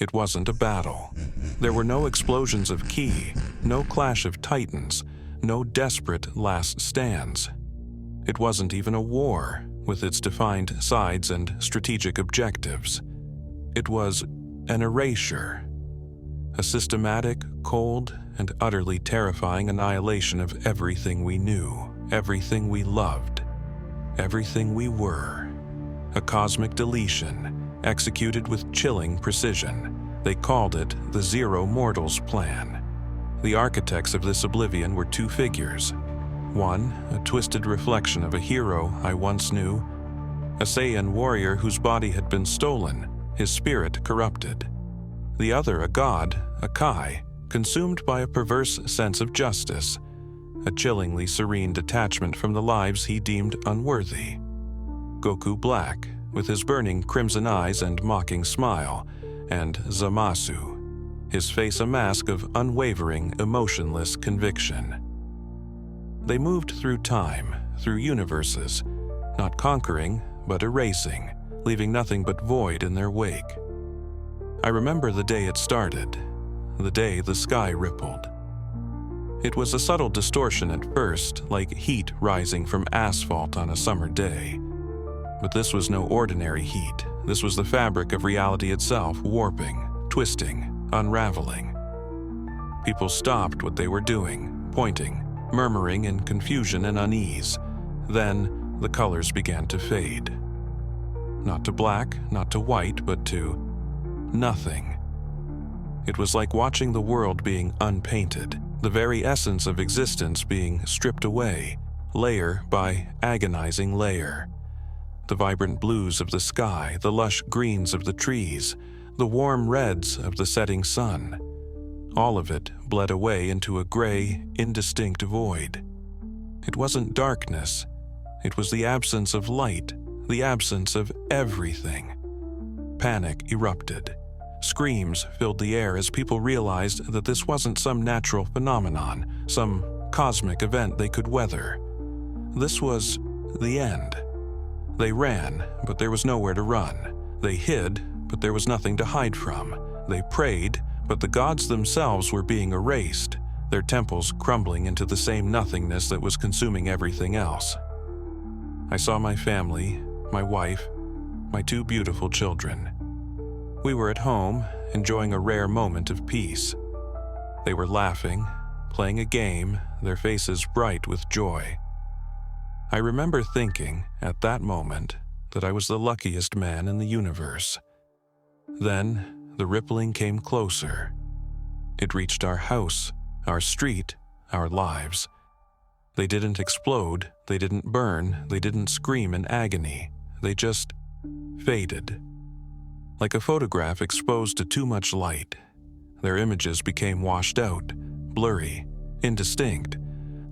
It wasn't a battle. There were no explosions of ki, no clash of titans, no desperate last stands. It wasn't even a war, with its defined sides and strategic objectives. It was an erasure. A systematic, cold, and utterly terrifying annihilation of everything we knew, everything we loved, everything we were. A cosmic deletion, executed with chilling precision. They called it the Zero Mortals Plan. The architects of this oblivion were two figures. One, a twisted reflection of a hero I once knew, a Saiyan warrior whose body had been stolen, his spirit corrupted. The other, a god, a Kai, consumed by a perverse sense of justice, a chillingly serene detachment from the lives he deemed unworthy. Goku Black, with his burning crimson eyes and mocking smile, and Zamasu, his face a mask of unwavering, emotionless conviction. They moved through time, through universes, not conquering, but erasing, leaving nothing but void in their wake. I remember the day it started, the day the sky rippled. It was a subtle distortion at first, like heat rising from asphalt on a summer day. But this was no ordinary heat. This was the fabric of reality itself, warping, twisting, unraveling. People stopped what they were doing, pointing, murmuring in confusion and unease. Then the colors began to fade. Not to black, not to white, but to nothing. It was like watching the world being unpainted, the very essence of existence being stripped away, layer by agonizing layer. The vibrant blues of the sky, the lush greens of the trees, the warm reds of the setting sun. All of it bled away into a gray, indistinct void. It wasn't darkness. It was the absence of light, the absence of everything. Panic erupted. Screams filled the air as people realized that this wasn't some natural phenomenon, some cosmic event they could weather. This was the end. They ran, but there was nowhere to run. They hid, but there was nothing to hide from. They prayed, but the gods themselves were being erased, their temples crumbling into the same nothingness that was consuming everything else. I saw my family, my wife, my two beautiful children. We were at home, enjoying a rare moment of peace. They were laughing, playing a game, their faces bright with joy. I remember thinking, at that moment, that I was the luckiest man in the universe. Then, the rippling came closer. It reached our house, our street, our lives. They didn't explode, they didn't burn, they didn't scream in agony. They just faded. Like a photograph exposed to too much light. Their images became washed out, blurry, indistinct.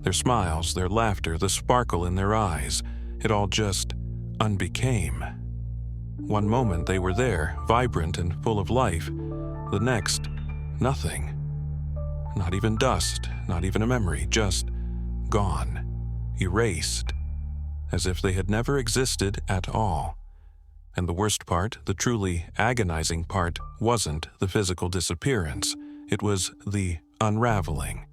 Their smiles, their laughter, the sparkle in their eyes, it all just unbecame. One moment they were there, vibrant and full of life. The next, nothing. Not even dust, not even a memory, just gone, erased, as if they had never existed at all. And the worst part, the truly agonizing part, wasn't the physical disappearance. It was the unraveling.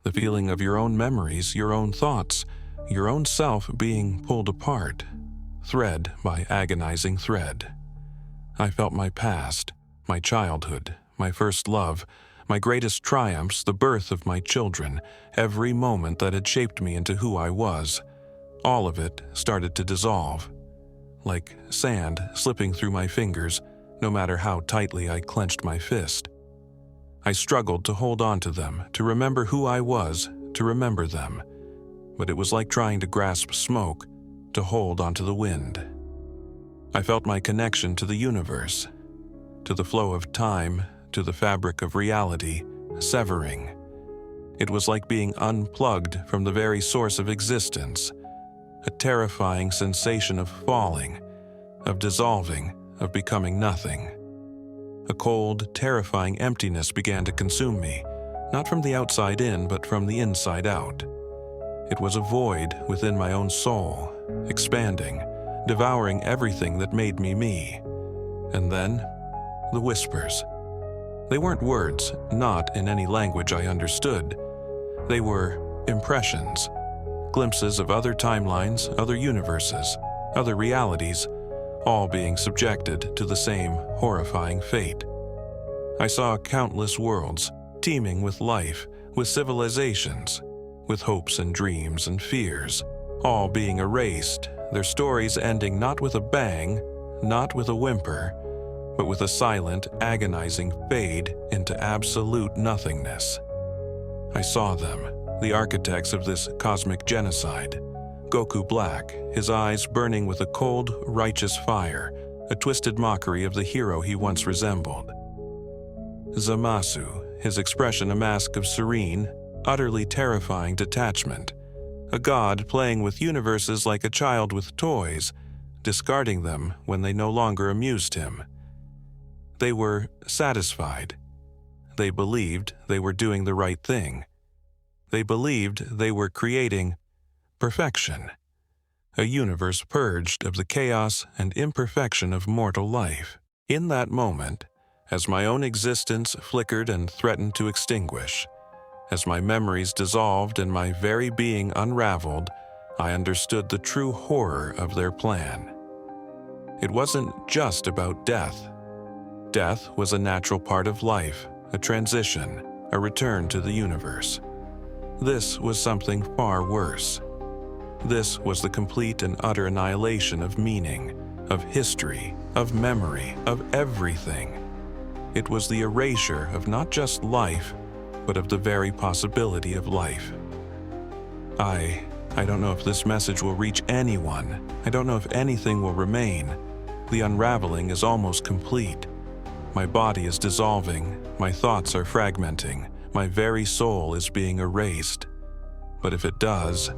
The feeling of your own memories, your own thoughts, your own self being pulled apart, thread by agonizing thread. I felt my past, my childhood, my first love, my greatest triumphs, the birth of my children, every moment that had shaped me into who I was. All of it started to dissolve, like sand slipping through my fingers, no matter how tightly I clenched my fist. I struggled to hold on to them, to remember who I was, to remember them. But it was like trying to grasp smoke, to hold onto the wind. I felt my connection to the universe, to the flow of time, to the fabric of reality, severing. It was like being unplugged from the very source of existence, a terrifying sensation of falling, of dissolving, of becoming nothing. A cold, terrifying emptiness began to consume me, not from the outside in, but from the inside out. It was a void within my own soul, expanding, devouring everything that made me me. And then, the whispers. They weren't words, not in any language I understood. They were impressions, glimpses of other timelines, other universes, other realities, all being subjected to the same horrifying fate. I saw countless worlds, teeming with life, with civilizations, with hopes and dreams and fears, all being erased, their stories ending not with a bang, not with a whimper, but with a silent, agonizing fade into absolute nothingness. I saw them, the architects of this cosmic genocide. Goku Black, his eyes burning with a cold, righteous fire, a twisted mockery of the hero he once resembled. Zamasu, his expression a mask of serene, utterly terrifying detachment, a god playing with universes like a child with toys, discarding them when they no longer amused him. They were satisfied. They believed they were doing the right thing. They believed they were creating perfection, a universe purged of the chaos and imperfection of mortal life. In that moment, as my own existence flickered and threatened to extinguish, as my memories dissolved and my very being unraveled, I understood the true horror of their plan. It wasn't just about death. Death was a natural part of life, a transition, a return to the universe. This was something far worse. This was the complete and utter annihilation of meaning, of history, of memory, of everything. It was the erasure of not just life, but of the very possibility of life. I don't know if this message will reach anyone. I don't know if anything will remain. The unraveling is almost complete. My body is dissolving, my thoughts are fragmenting, my very soul is being erased. But if it does,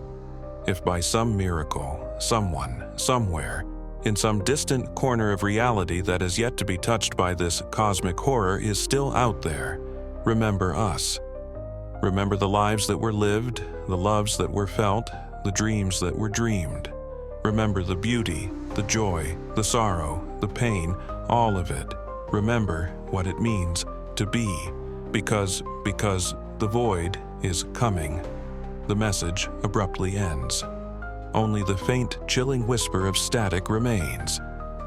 if by some miracle, someone, somewhere, in some distant corner of reality that is yet to be touched by this cosmic horror is still out there, remember us. Remember the lives that were lived, the loves that were felt, the dreams that were dreamed. Remember the beauty, the joy, the sorrow, the pain, all of it. Remember what it means to be, because the void is coming. The message abruptly ends. Only the faint, chilling whisper of static remains,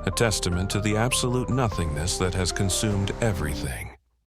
a testament to the absolute nothingness that has consumed everything.